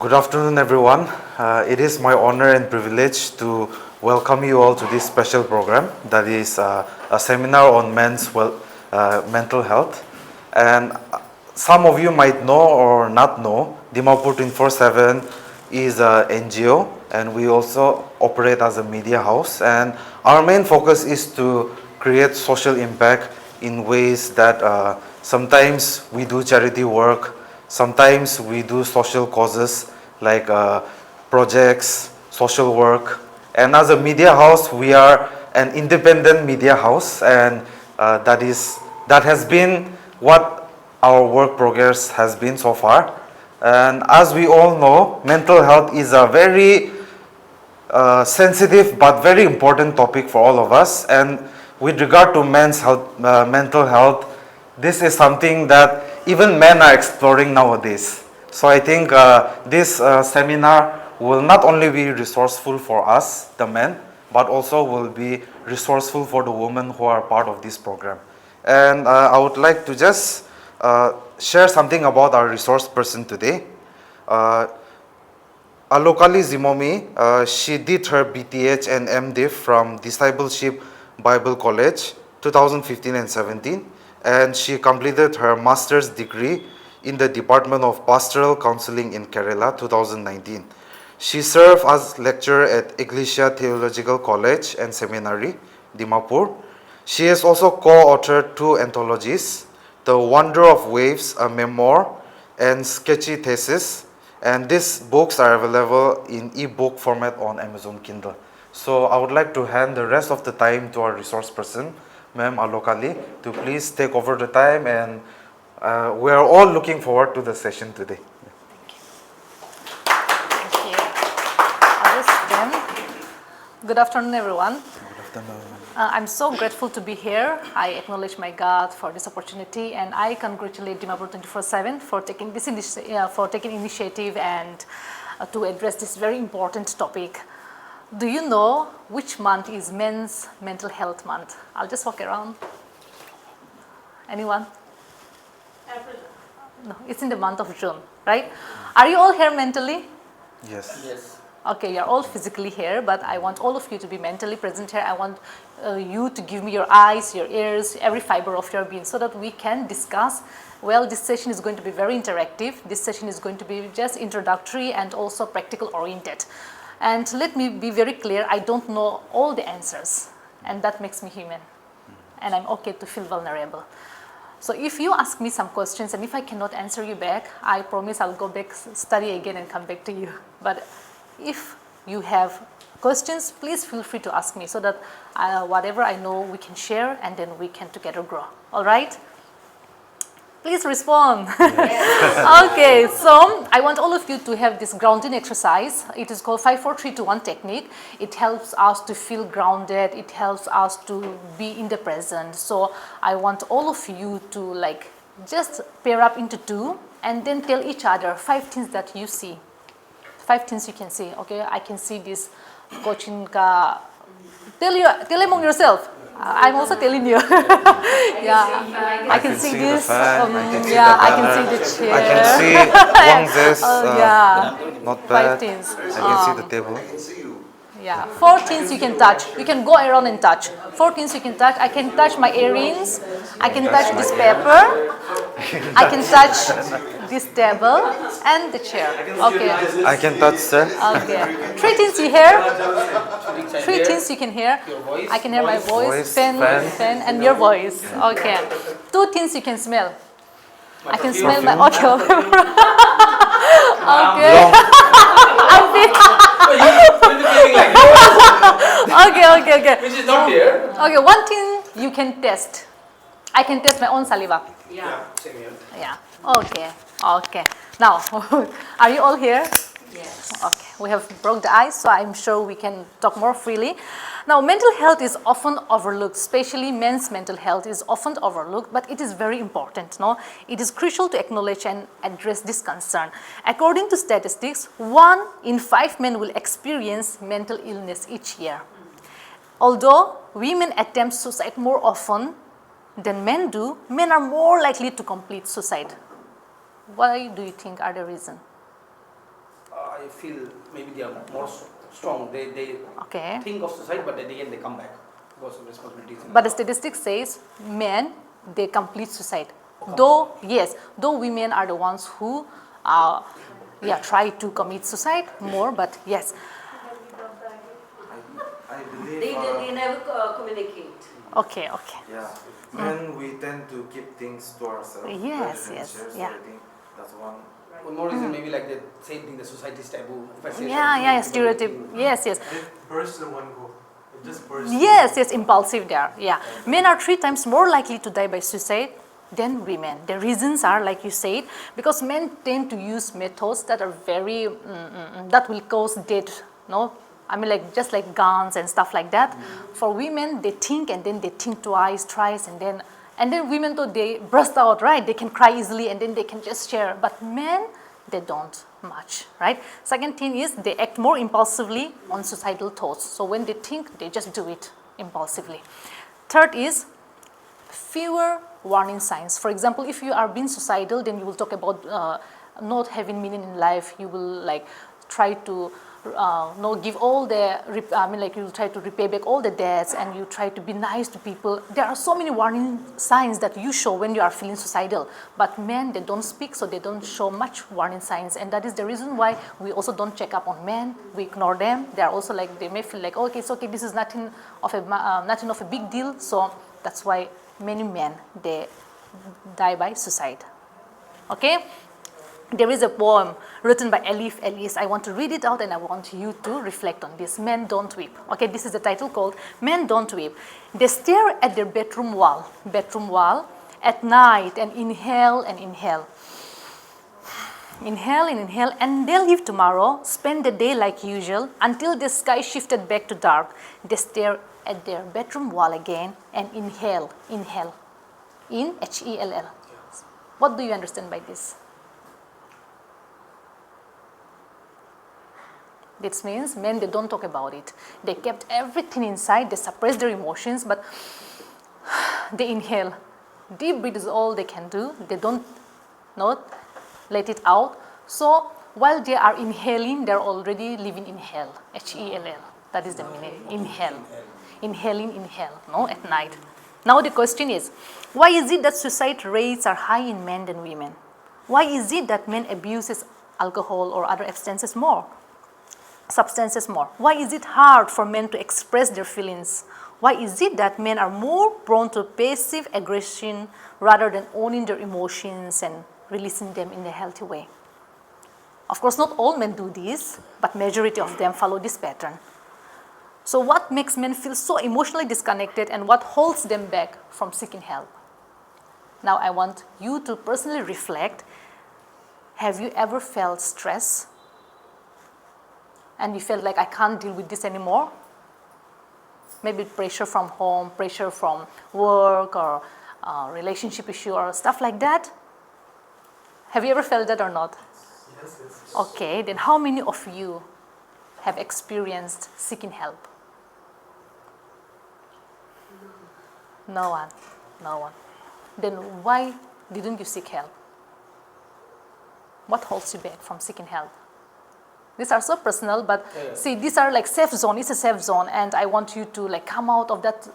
Good afternoon, everyone. It is my honor and privilege to welcome you all to this special program that is a seminar on mental health. And some of you might know or not know, Dimapur 24/7 is an NGO, and we also operate as a media house. And our main focus is to create social impact in ways that sometimes we do charity work, sometimes we do social causes like projects, social work. And as a media house, we are an independent media house, and that has been what our work progress has been so far. And as we all know, mental health is a very sensitive but very important topic for all of us. And with regard to mental health, this is something that even men are exploring nowadays. So I think this seminar will not only be resourceful for us, the men, but also will be resourceful for the women who are part of this program. And I would like to just share something about our resource person today. Alokali Zhimomi, she did her B.Th and M.Div from Discipleship Bible College 2015 and 17, and she completed her master's degree in the Department of Pastoral Counselling in Kerala 2019. She served as lecturer at Ecclesia Theological College and Seminary, Dimapur. She has also co-authored two anthologies, The Wonder of Waves, a memoir, and Sketchy Thesis. And these books are available in e-book format on Amazon Kindle. So I would like to hand the rest of the time to our resource person, Ma'am Alokali, to please take over the time, and we are all looking forward to the session today. Thank you. I'll just stand. Good afternoon, everyone. Good afternoon. I'm so grateful to be here. I acknowledge my God for this opportunity, and I congratulate Dimapur 24/7 for taking initiative and to address this very important topic. Do you know which month is Men's Mental Health Month? I'll just walk around. Anyone? April. No, it's in the month of June, right? Are you all here mentally? Yes. Yes. Okay, you're all physically here, but I want all of you to be mentally present here. I want you to give me your eyes, your ears, every fiber of your being so that we can discuss. Well, this session is going to be very interactive. This session is going to be just introductory and also practical oriented. And let me be very clear, I don't know all the answers, and that makes me human. And I'm okay to feel vulnerable. So if you ask me some questions and if I cannot answer you back, I promise I'll go back, study again and come back to you. But if you have questions, please feel free to ask me so that whatever I know we can share and then we can together grow. All right? Please respond. Yes. Okay, so I want all of you to have this grounding exercise. It is called 5-4-3-2-1 technique. It helps us to feel grounded. It helps us to be in the present. So I want all of you to just pair up into two and then tell each other 5 things that you see. 5 things you can see. Okay, I can see this coaching ka. Tell among yourself. I'm also telling you. Yeah, I can see this. I can see the chair. I can see Wang's. Not bad. 5 things. I can see the table. Yeah, 4 things you can touch. You can go around and touch. 4 things you can touch. I can touch my earrings. I can touch this paper. I can touch this table and the chair. Okay. I can touch, sir. Okay. 3 things you hear. 3 things you can hear. I can hear my voice, fan, and your voice. Okay. 2 things you can smell. I can smell my. Okay. Okay. Okay. Which is not here. Okay, 1 thing you can test. I can test my own saliva. Yeah, same here. Yeah. Okay. Now, are you all here? Yes. Okay. We have broke the ice, so I'm sure we can talk more freely. Now, mental health is often overlooked, especially men's mental health is often overlooked, but it is very important. No? It is crucial to acknowledge and address this concern. According to statistics, 1 in 5 men will experience mental illness each year. Although women attempt suicide more often than men do, men are more likely to complete suicide. Why do you think are the reason? I feel maybe they are more strong. They Okay. think of suicide, but then again they come back because of responsibilities. But the statistics says men, they complete suicide. Though, yes, though women are the ones who try to commit suicide more, but yes. I believe. They never communicate. Okay. Yeah, men we tend to keep things to ourselves. Yes, rather than yes, share, so yeah. I think that's one. One more reason maybe like the same thing, the society is taboo. If I say something, Yeah, people stereotype. will think, Yes. It bursts in one go. It just bursts. Yes, impulsive there. Yeah. Men are 3 times more likely to die by suicide than women. The reasons are, like you said, because men tend to use methods that are very, that will cause death, no? I mean, like just like guns and stuff like that. For women, they think and then they think twice, thrice, and then women, though, they burst out, right? They can cry easily and then they can just share. But men, they don't much, right? Second thing is they act more impulsively on suicidal thoughts. So when they think, they just do it impulsively. Third is fewer warning signs. For example, if you are being suicidal, then you will talk about not having meaning in life. You will like try to give all the, you will try to repay back all the debts, and you try to be nice to people. There are so many warning signs that you show when you are feeling suicidal. But men, they don't speak, so they don't show much warning signs, and that is the reason why we also don't check up on men. We ignore them. They are also like, they may feel like, okay, it's okay, this is nothing of a big deal. So that's why many men, they die by suicide. Okay? There is a poem written by Elif Ellis. I want to read it out and I want you to reflect on this. Men Don't Weep. Okay, this is the title called Men Don't Weep. They stare at their bedroom wall at night and inhale and inhale. Inhale and inhale, and they'll leave tomorrow, spend the day like usual until the sky shifted back to dark. They stare at their bedroom wall again and inhale. In H-E-L-L. What do you understand by this? This means men, they don't talk about it. They kept everything inside, they suppress their emotions, but they inhale. Deep breath is all they can do. They don't not let it out. So while they are inhaling, they're already living in hell. H-E-L-L. That is the meaning. Inhale. Inhaling, inhale, no, at night. Now the question is, why is it that suicide rates are high in men than women? Why is it that men abuses alcohol or other substances more? Why is it hard for men to express their feelings? Why is it that men are more prone to passive aggression rather than owning their emotions and releasing them in a healthy way? Of course, not all men do this, but majority of them follow this pattern. So what makes men feel so emotionally disconnected, and what holds them back from seeking help? Now I want you to personally reflect. Have you ever felt stress? And you felt like, I can't deal with this anymore? Maybe pressure from home, pressure from work, or relationship issue or stuff like that? Have you ever felt that or not? Yes. Okay, then how many of you have experienced seeking help? No one. Then why didn't you seek help? What holds you back from seeking help? These are so personal, but see, these are like safe zone. It's a safe zone, and I want you to like come out of that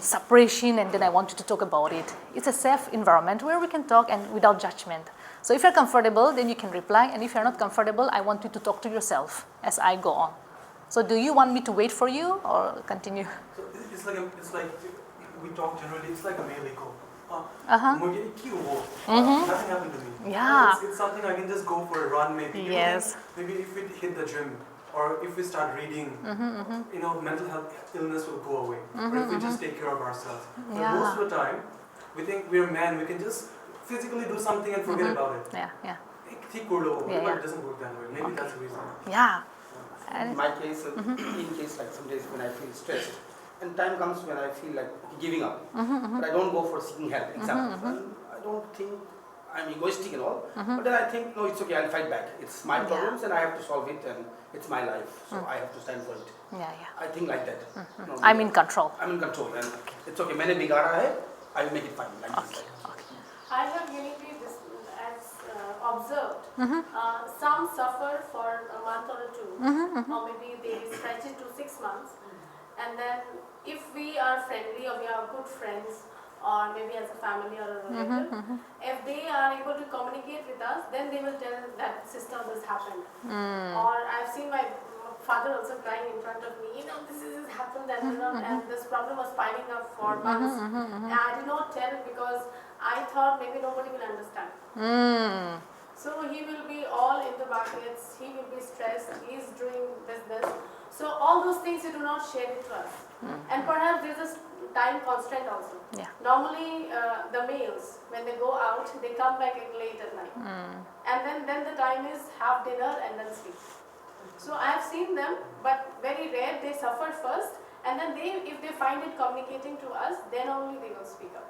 suppression, and then I want you to talk about it. It's a safe environment where we can talk and without judgment. So if you're comfortable, then you can reply, and if you're not comfortable, I want you to talk to yourself as I go on. So do you want me to wait for you or continue? So it's like we talk generally. It's like a male ego. Nothing happened to me. Yeah. It's something I can just go for a run maybe. Yes. Maybe if we hit the gym or if we start reading, mental health illness will go away. Or if we just take care of ourselves. But most of the time, we think we're men. We can just physically do something and forget about it. Yeah. But it doesn't work that way. Maybe that's the reason. Yeah. in my case, in case like some days when I feel stressed, and time comes when I feel like giving up, but I don't go for seeking help. Example, and I don't think I'm egoistic and all, but then I think no, it's okay. I'll fight back. It's my problems and I have to solve it, and it's my life, so I have to stand for it. I think like that. No, I'm in control. I'm in control, and it's okay. मैंने बिगाड़ा है, I will make it fine. Like this. I have related this as observed, some suffer for a month or two, or maybe they stretch it to 6 months, and then if we are friendly or we are good friends, or maybe as a family or a relative, if they are able to communicate with us, then they will tell that sister this happened. Or I've seen my father also crying in front of me, this has happened and this problem was piling up for months. And I did not tell because I thought maybe nobody will understand. So he will be all in the buckets, he will be stressed, he is doing this. So all those things you do not share it to us. And perhaps there is a time constraint also. Yeah. Normally the males, when they go out, they come back late at night. And then the time is have dinner and then sleep. So I have seen them, but very rare they suffer first, and then if they find it communicating to us, then only they will speak up.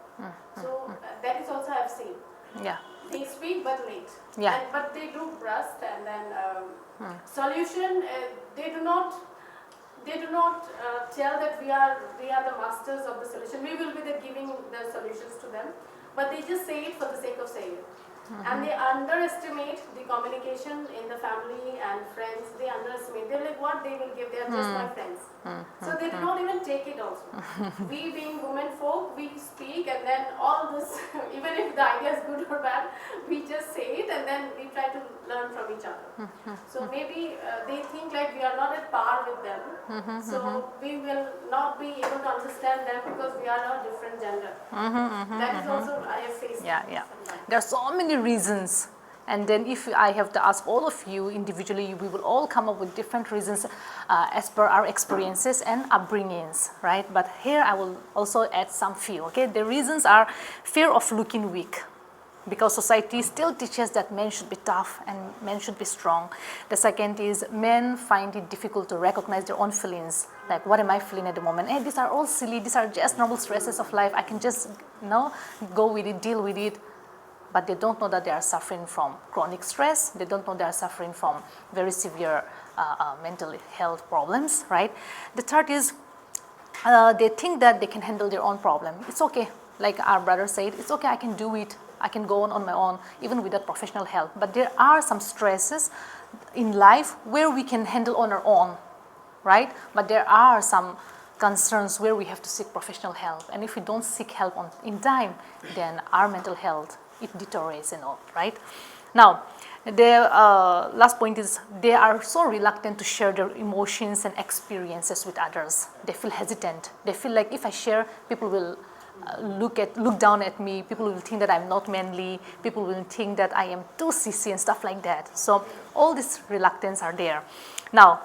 So that is also I have seen. Yeah. They speak but late. Yeah. But they do trust, and then solution. They do not tell that we are the masters of the solution. We will be giving the solutions to them, but they just say it for the sake of saying it. And they underestimate the communication in the family and friends. They underestimate. They're like, what they will give? They are just my friends. So they do not even take it also. We being women folk, we speak, and then all this, even if the idea is good or bad, we just say it and then we try to learn from each other. So maybe they think like we are not at par with them. So we will not be able to understand them because we are a different gender. That is also I have faced. Yeah, yeah. sometimes. There are so many reasons, and then if I have to ask all of you individually, we will all come up with different reasons as per our experiences and upbringings, right? But here I will also add some few, okay? The reasons are fear of looking weak, because society still teaches that men should be tough and men should be strong. The second is men find it difficult to recognize their own feelings, like what am I feeling at the moment? Hey, these are all silly, these are just normal stresses of life, I can just go with it, deal with it. But they don't know that they are suffering from chronic stress. They don't know they are suffering from very severe mental health problems, right? The third is they think that they can handle their own problem. It's okay, like our brother said, it's okay, I can do it. I can go on my own, even without professional help. But there are some stresses in life where we can handle on our own, right? But there are some concerns where we have to seek professional help. And if we don't seek help in time, then our mental health, it deteriorates and all, right? Now, the last point is they are so reluctant to share their emotions and experiences with others. They feel hesitant. They feel like if I share, people will look down at me. People will think that I'm not manly. People will think that I am too sissy and stuff like that. So all these reluctance are there. Now,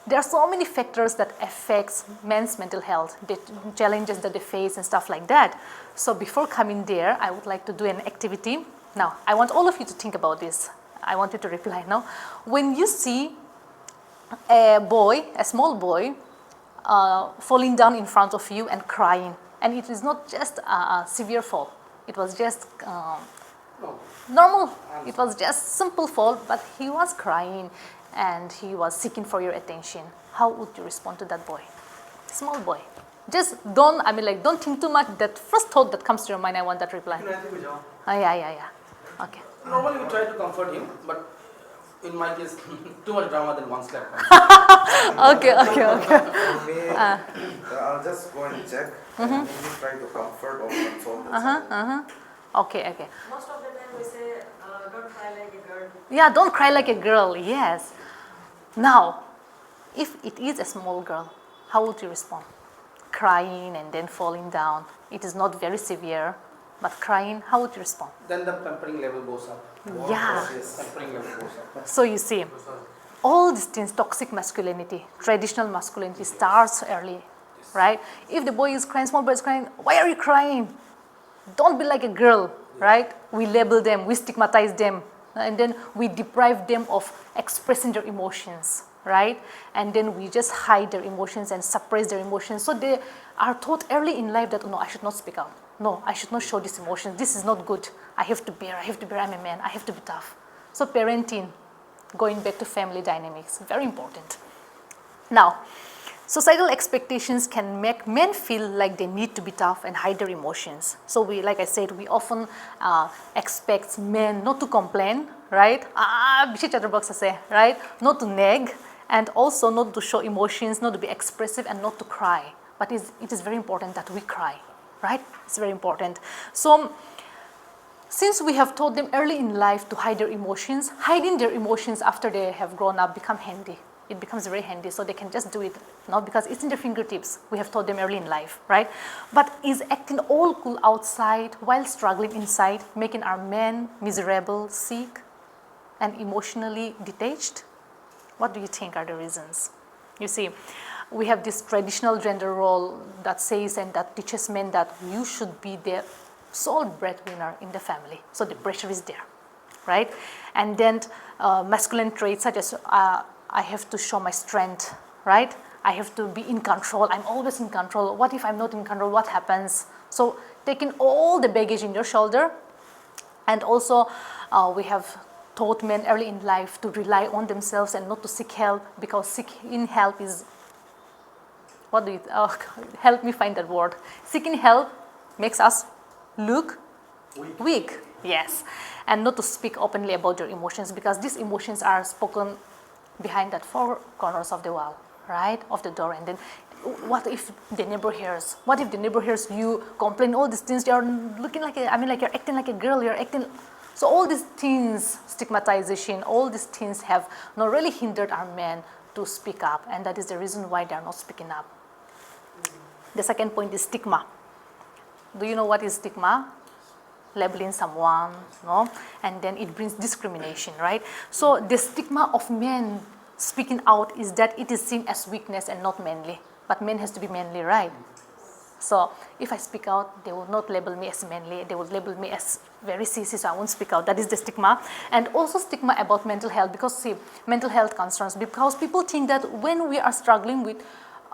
there are so many factors that affects men's mental health, the challenges that they face and stuff like that. So before coming there, I would like to do an activity. Now, I want all of you to think about this. I want you to reply now. When you see a small boy, falling down in front of you and crying, and it is not just a severe fall, it was just normal, it was just simple fall, but he was crying and he was seeking for your attention. How would you respond to that boy? Small boy. Just don't think too much. That first thought that comes to your mind, I want that reply. Yeah. Okay. Normally we try to comfort him, but in my case, too much drama than one slap. Okay. I'll just go and check and maybe try to comfort or console the child. Okay. Most of the time we say, don't cry like a girl. Yeah, don't cry like a girl, yes. Now, if it is a small girl, how would you respond? Crying and then falling down. It is not very severe, but crying, how would you respond? Then the pampering level goes up. Yeah. Yes, pampering level goes up. So you see, all these things, toxic masculinity, traditional masculinity starts early, right? If the boy is crying, small boy is crying, why are you crying? Don't be like a girl, right? We label them, we stigmatize them, and then we deprive them of expressing their emotions, right? And then we just hide their emotions and suppress their emotions. So they are taught early in life that, no, I should not speak out. No, I should not show these emotions. This is not good. I have to bear, I'm a man, I have to be tough. So parenting, going back to family dynamics, very important. Now, societal expectations can make men feel like they need to be tough and hide their emotions. So like I said, we often expect men not to complain, right? Bishi chatterbox say, right? Not to nag, and also not to show emotions, not to be expressive, and not to cry. But it is very important that we cry, right? It's very important. So, since we have taught them early in life to hide their emotions, hiding their emotions after they have grown up become handy. It becomes very handy, so they can just do it now because it's in their fingertips. We have taught them early in life, right? But is acting all cool outside while struggling inside, making our men miserable, sick, and emotionally detached? What do you think are the reasons? You see, we have this traditional gender role that says and that teaches men that you should be the sole breadwinner in the family. So the pressure is there, right? And then masculine traits such as I have to show my strength, right? I have to be in control. I'm always in control. What if I'm not in control? What happens? So taking all the baggage in your shoulder, and also we have taught men early in life to rely on themselves and not to seek help, because seeking help is, what do you, help me find that word. Seeking help makes us look weak. Yes, and not to speak openly about your emotions, because these emotions are spoken behind that four corners of the wall, right, of the door. And then what if the neighbor hears? What if the neighbor hears you complain all these things? You're looking like like you're acting like a girl, you're acting. So all these things, stigmatization, all these things have not really hindered our men to speak up, and that is the reason why they're not speaking up. The second point is stigma. Do you know what is stigma? Labeling someone, no? And then it brings discrimination, right? So the stigma of men speaking out is that it is seen as weakness and not manly. But men has to be manly, right? So if I speak out, they will not label me as manly. They will label me as very sissy, so I won't speak out. That is the stigma. And also stigma about mental health, because see, mental health concerns, because people think that when we are struggling with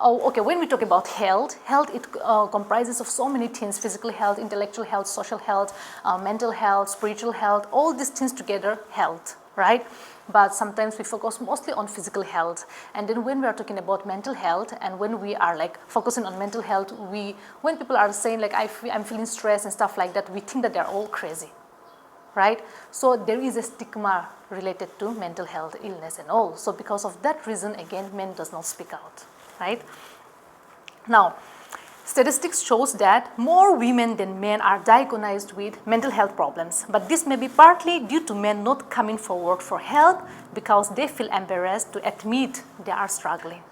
when we talk about health it comprises of so many things: physical health, intellectual health, social health, mental health, spiritual health, all these things together, health, right? But sometimes we focus mostly on physical health. And then when we are talking about mental health, and when we are like focusing on mental health, when people are saying like I'm feeling stressed and stuff like that, we think that they're all crazy, right? So there is a stigma related to mental health illness and all. So because of that reason, again, men does not speak out. Right? Now, statistics shows that more women than men are diagnosed with mental health problems, but this may be partly due to men not coming forward for help because they feel embarrassed to admit they are struggling.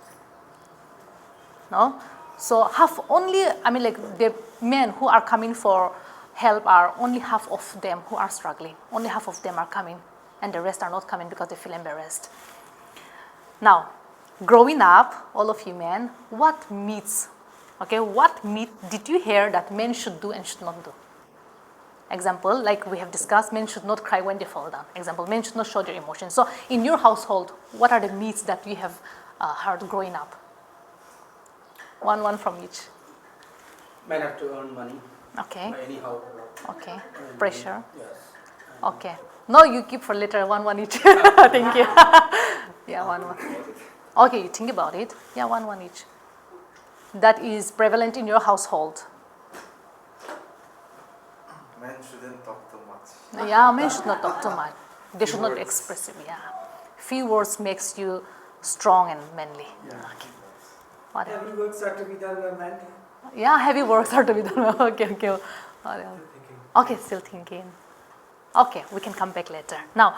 No? So the men who are coming for help are only half of them who are struggling. Only half of them are coming, and the rest are not coming because they feel embarrassed. Now, growing up, all of you men, what myth did you hear that men should do and should not do? Example, like we have discussed, men should not cry when they fall down. Example, men should not show their emotions. So in your household, what are the myths that you have heard growing up? One from each. Men have to earn money. Okay. Anyhow. Okay. Pressure. Yes. Okay. No, you keep for later, one each. Thank you. Yeah, one. Okay, you think about it. Yeah, one each. That is prevalent in your household. Men shouldn't talk too much. Yeah, men should not talk too much. They should not be expressive. Yeah, few words makes you strong and manly. Yeah. Okay. What else? Heavy works are to be done by men. Yeah, heavy works are to be done. Okay. What else? Okay, still thinking. Okay, we can come back later. Now,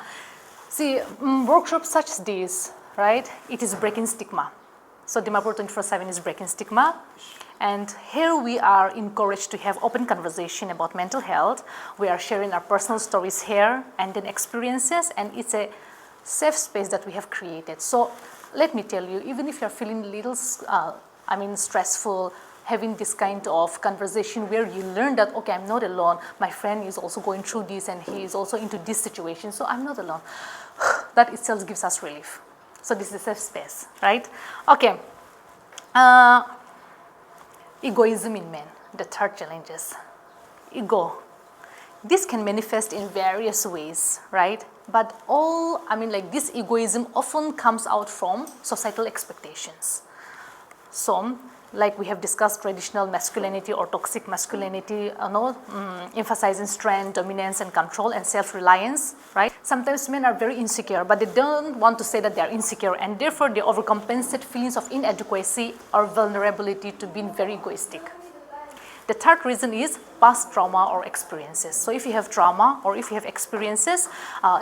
see, workshops such as these, right? It is breaking stigma. So Dimapur 24/7 is breaking stigma. And here we are encouraged to have open conversation about mental health. We are sharing our personal stories here and then experiences, and it's a safe space that we have created. So let me tell you, even if you're feeling a little, stressful, having this kind of conversation where you learn that, okay, I'm not alone. My friend is also going through this and he is also into this situation, so I'm not alone. That itself gives us relief. So this is a safe space, right? Okay. Egoism in men, the third challenges. Ego. This can manifest in various ways, right? But this egoism often comes out from societal expectations. So like we have discussed traditional masculinity or toxic masculinity, emphasizing strength, dominance and control and self-reliance, right? Sometimes men are very insecure, but they don't want to say that they are insecure, and therefore they overcompensate feelings of inadequacy or vulnerability to being very egoistic. The third reason is past trauma or experiences. So if you have trauma or if you have experiences,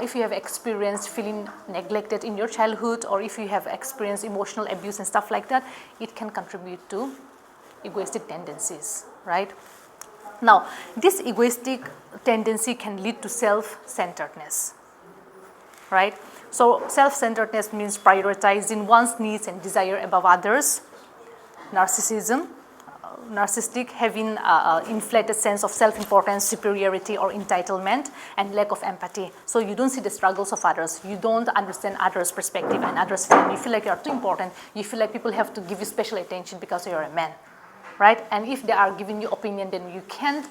if you have experienced feeling neglected in your childhood, or if you have experienced emotional abuse and stuff like that, it can contribute to egoistic tendencies, right? Now, this egoistic tendency can lead to self-centeredness, right? So self-centeredness means prioritizing one's needs and desire above others. Narcissism, narcissistic, having inflated sense of self-importance, superiority or entitlement, and lack of empathy. So you don't see the struggles of others. You don't understand others' perspective and others' feeling. You feel like you're too important. You feel like people have to give you special attention because you're a man, right? And if they are giving you opinion, then you can't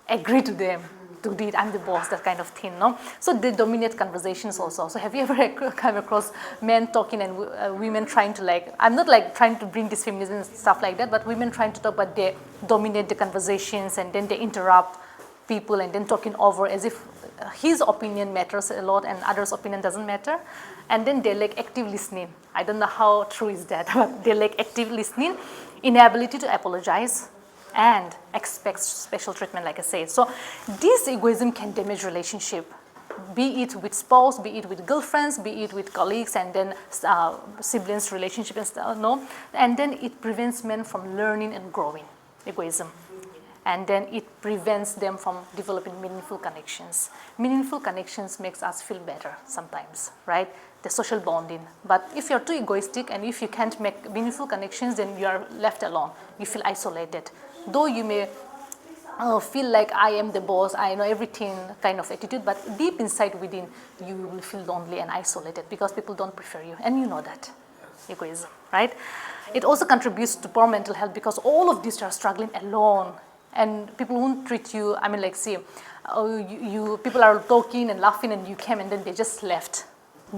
agree to them. To do it, I'm the boss, that kind of thing, no? So they dominate conversations also. So have you ever come across men talking and women trying to like, I'm not like trying to bring this feminism and stuff like that, but women trying to talk, but they dominate the conversations and then they interrupt people and then talking over as if his opinion matters a lot and others' opinion doesn't matter. And then they lack active listening. I don't know how true is that, but they lack active listening, inability to apologize, and expect special treatment, like I said. So this egoism can damage relationship, be it with spouse, be it with girlfriends, be it with colleagues, and then siblings relationship and stuff, no? And then it prevents men from learning and growing, egoism. And then it prevents them from developing meaningful connections. Meaningful connections makes us feel better sometimes, right? The social bonding. But if you're too egoistic and if you can't make meaningful connections, then you are left alone. You feel isolated. Though you may feel like I am the boss, I know everything kind of attitude, but deep inside within, you will feel lonely and isolated because people don't prefer you. And you know that, egoism, right? It also contributes to poor mental health because all of these are struggling alone. And people won't treat you, I mean, like, see, people are talking and laughing and you came and then they just left.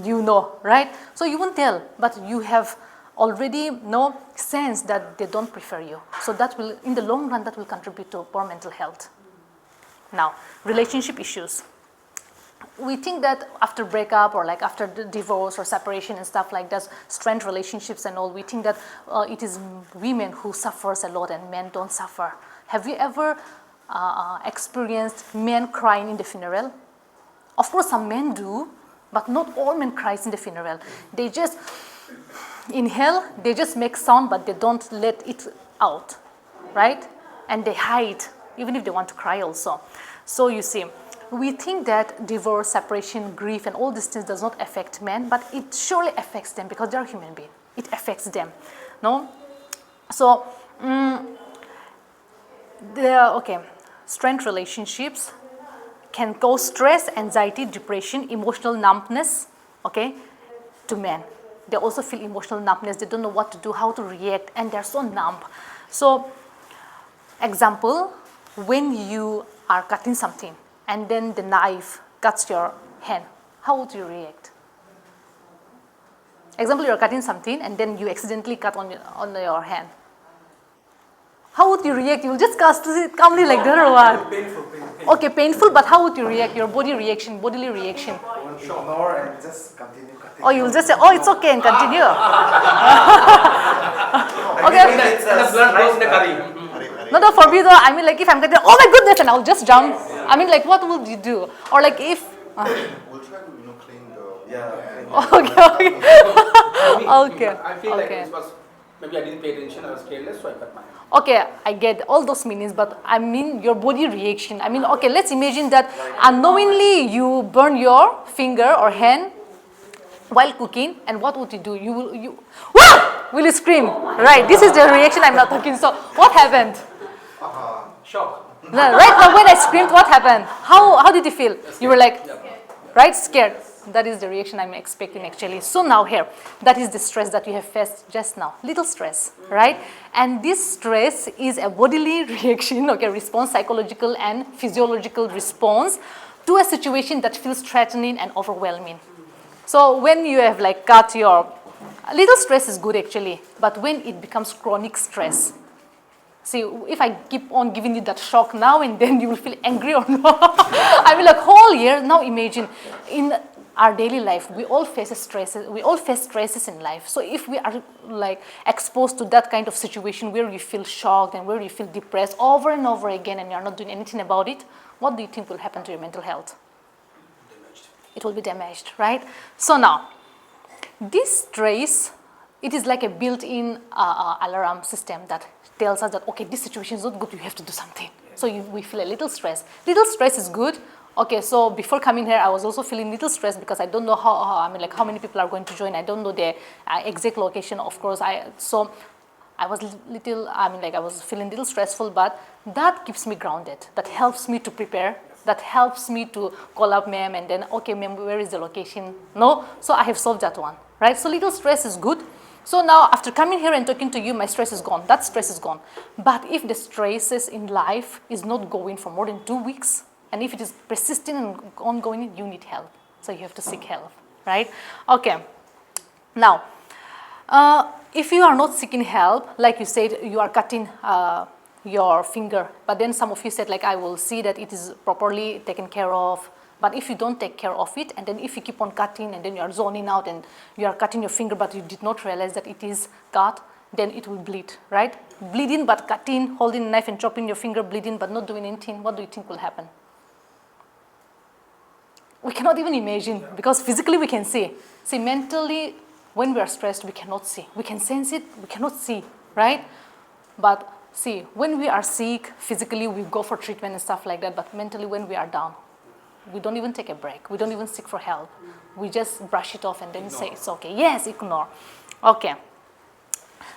You know, right? So you won't tell, but you have already no sense that they don't prefer you. So that will, in the long run, that will contribute to poor mental health. Now, relationship issues. We think that after breakup or like after the divorce or separation and stuff like that, strained relationships and all, we think that it is women who suffers a lot and men don't suffer. Have you ever experienced men crying in the funeral? Of course, some men do, but not all men cries in the funeral. They just inhale, they just make sound, but they don't let it out, right? And they hide, even if they want to cry also. So you see, we think that divorce, separation, grief, and all these things does not affect men, but it surely affects them because they're human beings. It affects them, no? So, strained relationships can cause stress, anxiety, depression, emotional numbness, okay, to men. They also feel emotional numbness. They don't know what to do, how to react, and they're so numb. So, example, when you are cutting something and then the knife cuts your hand, how would you react? Example, you're cutting something and then you accidentally cut on your hand. How would you react? You'll just cast it calmly like that or what? Painful. Okay, painful, but how would you react? Your bodily reaction. Ignore and just continue cutting. Oh, you'll just say, oh, it's okay, and continue. Okay. The blood goes in the curry. No, for me though, I mean like if I'm cutting, oh my goodness, and I'll just jump. I mean like what would you do? Or like if... We'll try to, clean the... Okay. I feel like this was, maybe I didn't pay attention, I was careless, so I cut my hand. Okay, I get all those meanings, but I mean your body reaction. I mean, okay, let's imagine that unknowingly you burn your finger or hand while cooking, and what would you do? Will you scream? Right, this is the reaction I'm not talking. So, what happened? Shock. No, right now when I screamed, what happened? How did you feel? You were like, right, scared. That is the reaction I'm expecting actually. So now here, that is the stress that you have faced just now. Little stress, right? And this stress is a bodily reaction, okay, response, psychological and physiological response to a situation that feels threatening and overwhelming. So when you have like cut your, little stress is good actually, but when it becomes chronic stress, See, if I keep on giving you that shock now and then, you will feel angry or not. I mean, like whole year. Now imagine, in our daily life, we all face stresses. We all face stresses in life. So if we are like exposed to that kind of situation where you feel shocked and where you feel depressed over and over again, and you're not doing anything about it, what do you think will happen to your mental health? Damaged. It will be damaged, right? So now, this stress, it is like a built-in alarm system that tells us that, okay, this situation is not good, you have to do something. So we feel a little stress. Little stress is good. Okay, so before coming here, I was also feeling little stress because I don't know how many people are going to join. I don't know the exact location, of course. So I was I was feeling a little stressful, but that keeps me grounded. That helps me to prepare. That helps me to call up ma'am and then, okay, ma'am, where is the location? No, so I have solved that one, right? So little stress is good. So now after coming here and talking to you, my stress is gone. That stress is gone. But if the stresses in life is not going for more than 2 weeks, and if it is persistent and ongoing, you need help. So you have to seek help, right? Okay. Now, if you are not seeking help, like you said, you are cutting your finger, but then some of you said, like, I will see that it is properly taken care of. But if you don't take care of it, and then if you keep on cutting, and then you are zoning out, and you are cutting your finger, but you did not realize that it is cut, then it will bleed, right? Bleeding, but cutting, holding a knife and chopping your finger, bleeding, but not doing anything, what do you think will happen? We cannot even imagine, because physically we can see. See, mentally, when we are stressed, we cannot see. We can sense it, we cannot see, right? But see, when we are sick, physically we go for treatment and stuff like that, but mentally when we are down, we don't even take a break. We don't even seek for help. We just brush it off and then say it's okay. Yes, ignore. Okay.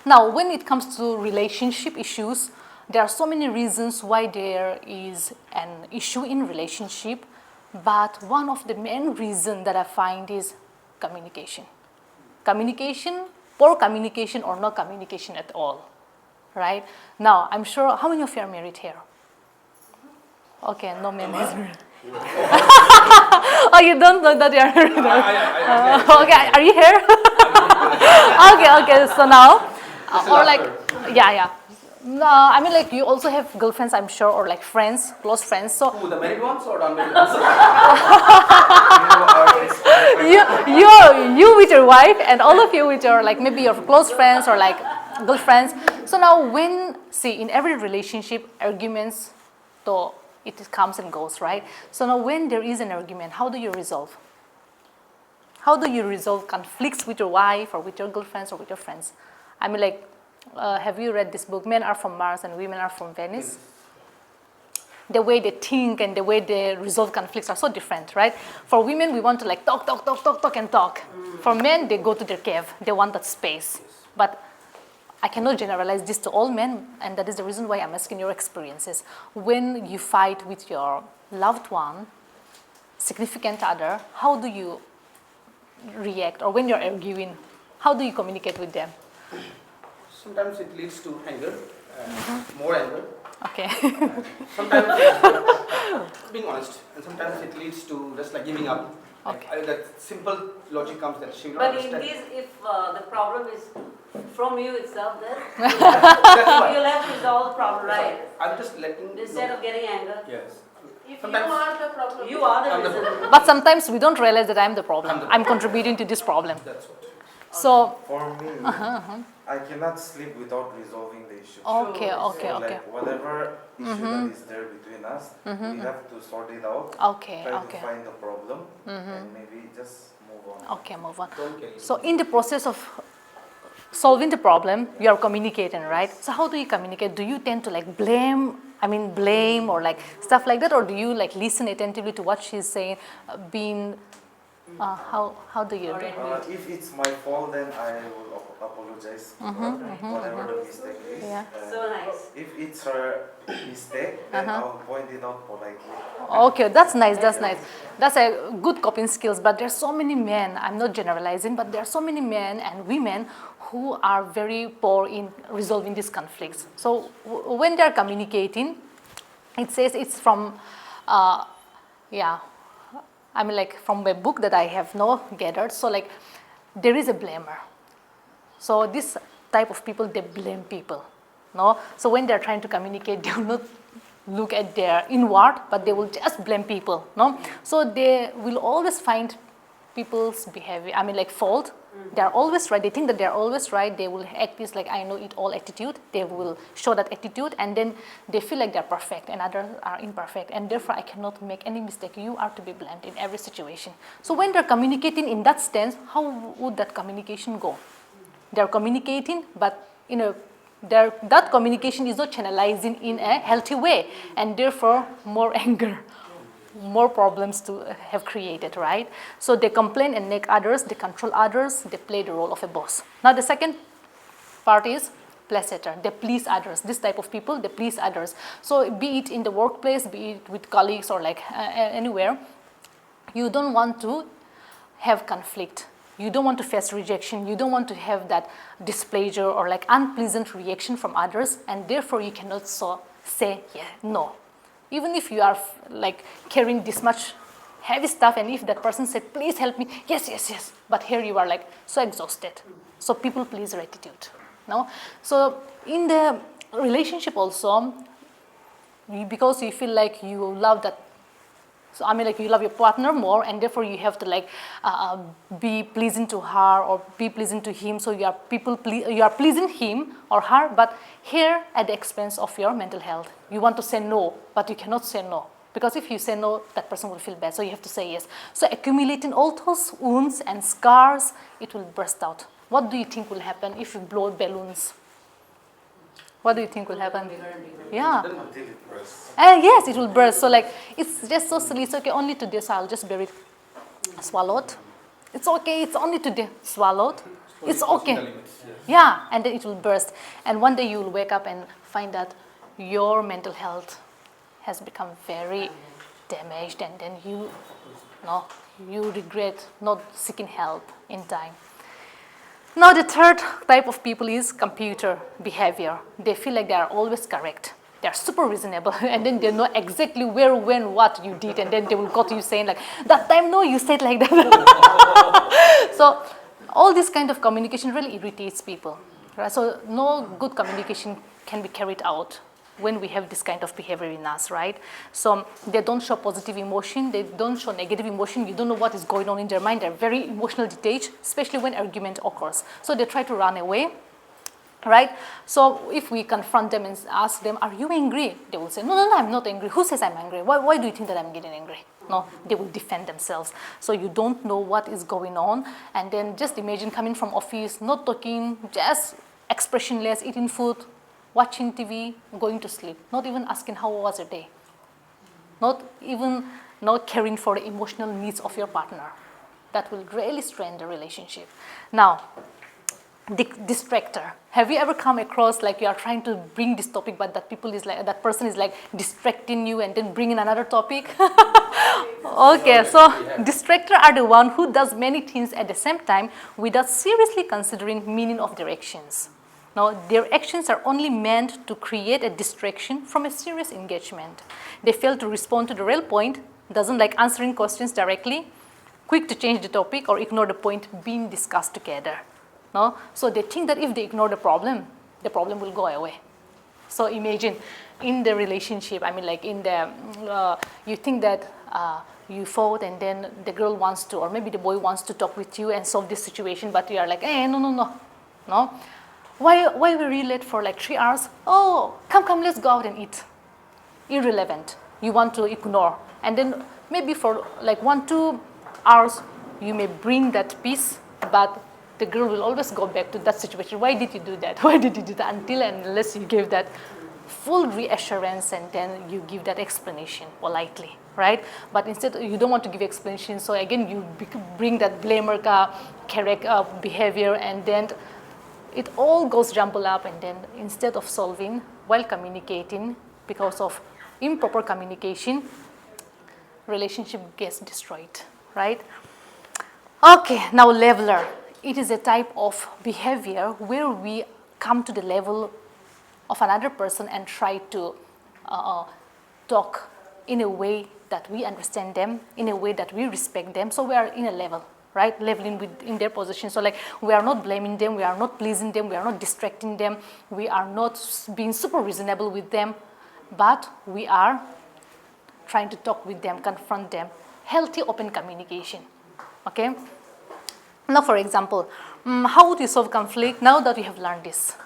Now, when it comes to relationship issues, there are so many reasons why there is an issue in relationship, but one of the main reasons that I find is communication. Communication, poor communication or no communication at all, right? Now, I'm sure, how many of you are married here? Okay, no man is married. Oh, you don't know that you are married? Okay, are you here? Okay, so now, or like, yeah. No, I mean, like, you also have girlfriends, I'm sure, or like friends, close friends. So Who, the married ones or the unmarried ones? you with your wife, and all of you with your, like, maybe your close friends or like girlfriends. So now in every relationship, arguments, though it comes and goes, right? So now when there is an argument, how do you resolve? How do you resolve conflicts with your wife or with your girlfriends or with your friends? I mean, like, have you read this book, Men Are From Mars and Women Are From Venus? The way they think and the way they resolve conflicts are so different, right? For women, we want to like talk. For men, they go to their cave. They want that space. But I cannot generalize this to all men, and that is the reason why I'm asking your experiences. When you fight with your loved one, significant other, how do you react? Or when you're arguing, how do you communicate with them? Sometimes it leads to anger, more anger. Okay. Sometimes, being honest, and sometimes it leads to just like giving up. Okay. That simple logic comes that she will not But understand. in case if the problem is from you itself, then That's why. you'll have to resolve the problem, right? I'm just letting Instead know. of getting anger. Yes. If Sometimes- you are the problem, You are I'm the the reason. But sometimes we don't realize that I'm the problem. I'm the I'm contributing to this problem. That's what. So, For me, I cannot sleep without resolving the issue. okay. So like whatever issue that is there between us, we have to sort it out. Okay, Try okay. to find the problem and maybe just move on. Okay, move on. Don't carry So in the process of solving the problem, you are communicating, right? So how do you communicate? Do you tend to like blame or like stuff like that, or do you like listen attentively to what she's saying, how do you do it? If it's my fault, then I will apologize to her, whatever the mistake is. Yeah. So nice. If it's her mistake, then I'll point it out politely. Okay, that's nice. That's a good coping skills, but there's so many men, I'm not generalizing, but there are so many men and women who are very poor in resolving these conflicts. So when they're communicating, it says it's from, I mean, like from a book that I have gathered. So like there is a blamer. So this type of people, they blame people. No, so when they're trying to communicate, they will not look at their inward, but they will just blame people. No, so they will always find people's behavior. I mean, like fault. They're always right. They think that they're always right. They will act this like I know it all attitude. They will show that attitude, and then they feel like they're perfect, and others are imperfect, and therefore I cannot make any mistake. You are to be blamed in every situation. So when they're communicating in that stance, how would that communication go? They're communicating, but that communication is not channelizing in a healthy way, and therefore more anger, more problems to have created, right? So they complain and nag others, they control others, they play the role of a boss. Now the second part is pleasetter. They please others. This type of people, they please others. So be it in the workplace, be it with colleagues or like anywhere, you don't want to have conflict. You don't want to face rejection. You don't want to have that displeasure or like unpleasant reaction from others, and therefore you cannot say no. Even if you are like carrying this much heavy stuff, and if that person said, please help me, yes, but here you are like so exhausted. So people pleaser attitude. No? So in the relationship also, because you feel like you love that, so I mean like you love your partner more, and therefore you have to like be pleasing to her or be pleasing to him. So you are pleasing him or her, but here at the expense of your mental health. You want to say no, but you cannot say no, because if you say no, that person will feel bad. So you have to say yes. So accumulating all those wounds and scars, it will burst out. What do you think will happen if you blow balloons? What do you think will happen? Yeah. Yes, it will burst. So like, it's just so silly. It's okay, only today, so I'll just bury it. Swallowed. It's okay, it's only today. Swallowed. It's okay. Yeah, and then it will burst. And one day you will wake up and find that your mental health has become very damaged, and then you regret not seeking help in time. Now the third type of people is computer behavior. They feel like they are always correct. They are super reasonable, and then they know exactly where, when, what you did, and then they will go to you saying like, that time, no, you said like that. So all this kind of communication really irritates people. Right? So no good communication can be carried out when we have this kind of behavior in us, right? So they don't show positive emotion, they don't show negative emotion, you don't know what is going on in their mind, they're very emotional detached, especially when argument occurs. So they try to run away, right? So if we confront them and ask them, are you angry? They will say, no, I'm not angry. Who says I'm angry? Why do you think that I'm getting angry? No, they will defend themselves. So you don't know what is going on, and then just imagine coming from office, not talking, just expressionless, eating food, watching TV, going to sleep, not even asking how was your day, not caring for the emotional needs of your partner. That will really strain the relationship. Now, distractor. Have you ever come across like you are trying to bring this topic, but that person is like distracting you and then bring in another topic? Okay, so distractor are the one who does many things at the same time without seriously considering meaning of their actions. Now, their actions are only meant to create a distraction from a serious engagement. They fail to respond to the real point, doesn't like answering questions directly, quick to change the topic or ignore the point being discussed together. No? So they think that if they ignore the problem will go away. So imagine in the relationship, I mean like in the, you think that you fought and then the girl wants to, or maybe the boy wants to talk with you and solve this situation, but you are like, no. Why were you late for like 3 hours? Oh, come, let's go out and eat. Irrelevant. You want to ignore. And then maybe for like 1-2 hours, you may bring that peace, but the girl will always go back to that situation. Why did you do that? Why did you do that? Until and unless you give that full reassurance and then you give that explanation politely, right? But instead, you don't want to give explanation. So again, you bring that blamer behavior, and then it all goes jumbled up, and then instead of solving while communicating, because of improper communication, relationship gets destroyed, right? Okay, now leveler. It is a type of behavior where we come to the level of another person and try to talk in a way that we understand them, in a way that we respect them. So we are in a level, right? Leveling in their position. So like we are not blaming them, we are not pleasing them, we are not distracting them, we are not being super reasonable with them, but we are trying to talk with them, confront them. Healthy, open communication, okay? Now, for example, how would you solve conflict now that you have learned this,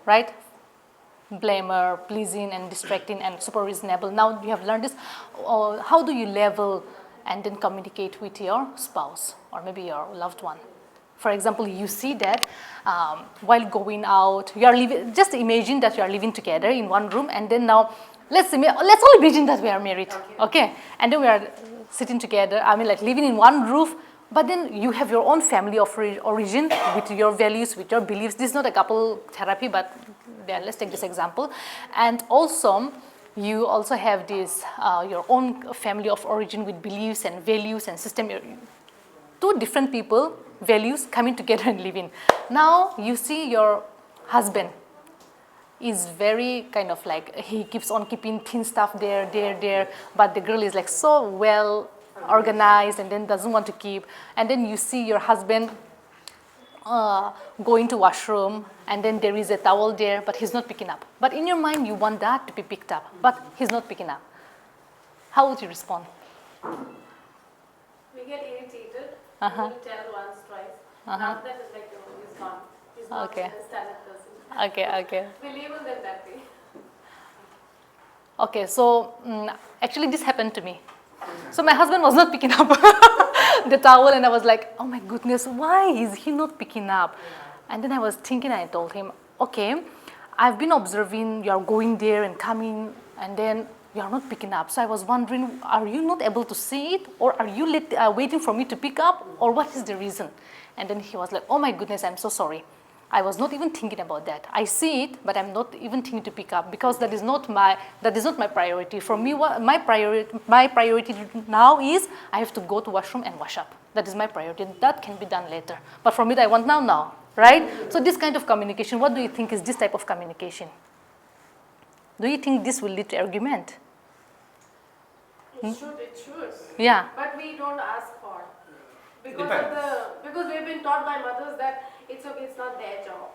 right? Blamer, pleasing and distracting and super reasonable. Now you have learned this. How do you level and then communicate with your spouse or maybe your loved one? For example, you see that while going out, you are living. Just imagine that you are living together in one room, and then now let's all imagine that we are married, okay? And then we are sitting together. I mean, like living in one roof. But then you have your own family of origin with your values, with your beliefs. This is not a couple therapy, but yeah, let's take this example. And also, you also have this your own family of origin with beliefs and values and system. Two different people, values coming together and living. Now you see your husband is very kind of like, he keeps on keeping thin stuff there, but the girl is like so well organized and then doesn't want to keep. And then you see your husband going to washroom and then there is a towel there, but he's not picking up. But in your mind, you want that to be picked up, but he's not picking up. How would you respond? We get irritated. We will tell once, twice. After that, it's like, oh, he's gone. He's not Okay. a standard person. Okay. We label them that way. Okay, so actually this happened to me. So my husband was not picking up the towel and I was like, oh my goodness, why is he not picking up? And then I was thinking, I told him, okay, I've been observing you're going there and coming and then you're not picking up. So I was wondering, are you not able to see it or are you waiting for me to pick up or what is the reason? And then he was like, oh my goodness, I'm so sorry. I was not even thinking about that. I see it, but I'm not even thinking to pick up because that is not my priority. For me, my priority now is I have to go to washroom and wash up. That is my priority. That can be done later. But for me, I want now, right? So this kind of communication, what do you think is this type of communication? Do you think this will lead to argument? It should. Yeah. But we don't ask for. Because we've been taught by mothers that it's okay, it's not their job.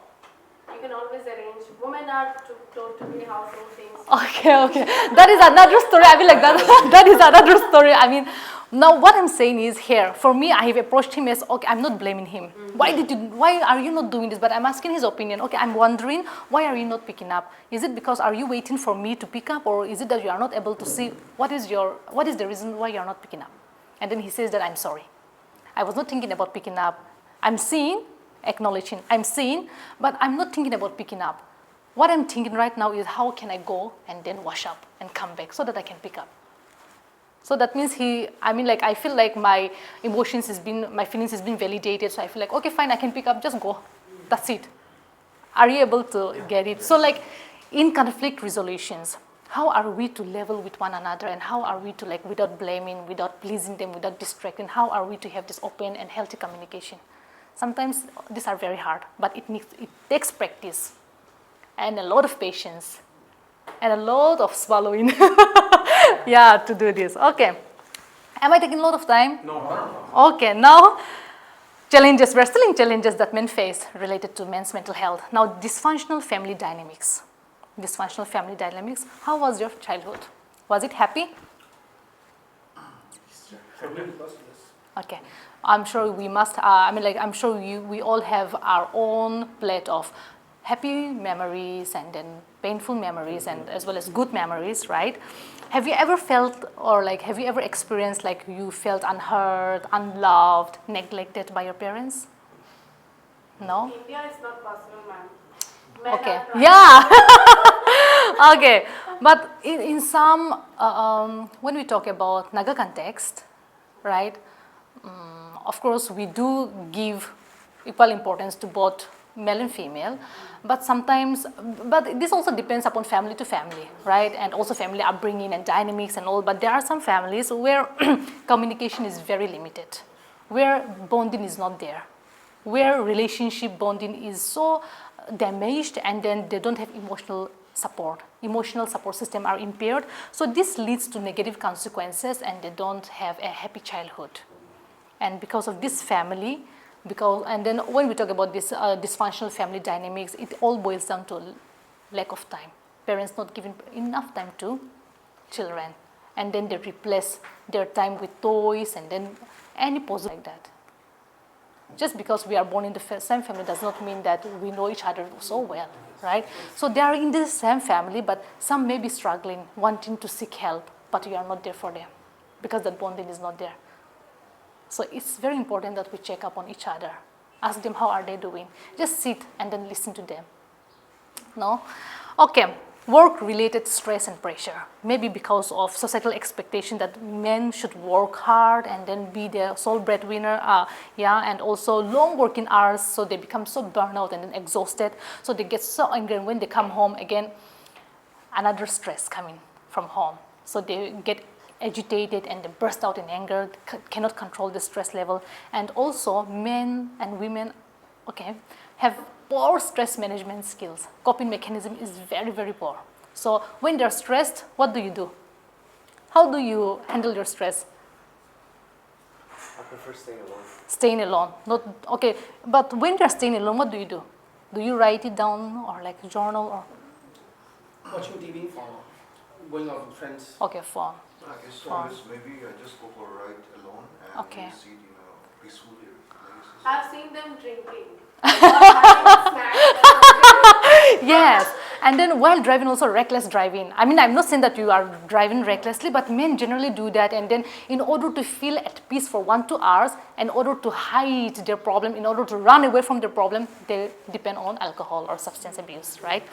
You can always arrange. Women are told to do household things. Okay. That is another story. I mean, like that is another story. I mean, now what I'm saying is here, for me, I have approached him as, okay, I'm not blaming him. Why are you not doing this? But I'm asking his opinion. Okay, I'm wondering, why are you not picking up? Is it because, are you waiting for me to pick up? Or is it that you are not able to see, what is the reason why you're not picking up? And then he says that, I'm sorry. I was not thinking about picking up. I'm seeing, acknowledging, I'm seeing, but I'm not thinking about picking up. What I'm thinking right now is how can I go and then wash up and come back so that I can pick up. So that means I feel like my feelings has been validated. So I feel like, okay, fine, I can pick up, just go. That's it. Are you able to get it? So like in conflict resolutions, how are we to level with one another and how are we to without blaming, without pleasing them, without distracting, how are we to have this open and healthy communication? Sometimes these are very hard, but it takes practice and a lot of patience and a lot of swallowing to do this. Okay. Am I taking a lot of time? No. Okay, now challenges. We're still in challenges that men face related to men's mental health. Now, dysfunctional family dynamics. How was your childhood? Was it happy? Okay. I'm sure we must, I'm sure we all have our own plate of happy memories and then painful memories and as well as good memories, right? Have you ever felt or have you ever experienced you felt unheard, unloved, neglected by your parents? No? In India, it's not possible, ma'am. Okay. Yeah. Okay. But in some, when we talk about Naga context, right? Of course, we do give equal importance to both male and female, but this also depends upon family to family, right? And also family upbringing and dynamics and all, but there are some families where communication is very limited, where bonding is not there, where relationship bonding is so damaged and then they don't have emotional support system are impaired. So this leads to negative consequences and they don't have a happy childhood. And because of this family, and then when we talk about this dysfunctional family dynamics, it all boils down to lack of time. Parents not giving enough time to children, and then they replace their time with toys and then any positive like that. Just because we are born in the same family does not mean that we know each other so well, right? So they are in the same family, but some may be struggling, wanting to seek help, but you are not there for them because that bonding is not there. So it's very important that we check up on each other. Ask them how are they doing. Just sit and then listen to them. No? Okay. Work-related stress and pressure. Maybe because of societal expectation that men should work hard and then be the sole breadwinner, and also long working hours, so they become so burnout and then exhausted. So they get so angry, and when they come home again, another stress coming from home. So they get agitated and they burst out in anger, cannot control the stress level. And also men and women, have poor stress management skills. Coping mechanism is very, very poor. So when they're stressed, what do? How do you handle your stress? I prefer staying alone. Staying alone. But when you're staying alone, what do? Do you write it down or like journal or? Watching TV, going out with friends. Okay, phone. I guess always maybe I just go for a ride alone and Okay. sit in a peaceful place. I've seen them drinking. Or having snacks. Yes, and then while driving also reckless driving. I mean, I'm not saying that you are driving recklessly, but men generally do that, and then in order to feel at peace for 1-2 hours, in order to hide their problem, in order to run away from their problem, they depend on alcohol or substance abuse, right?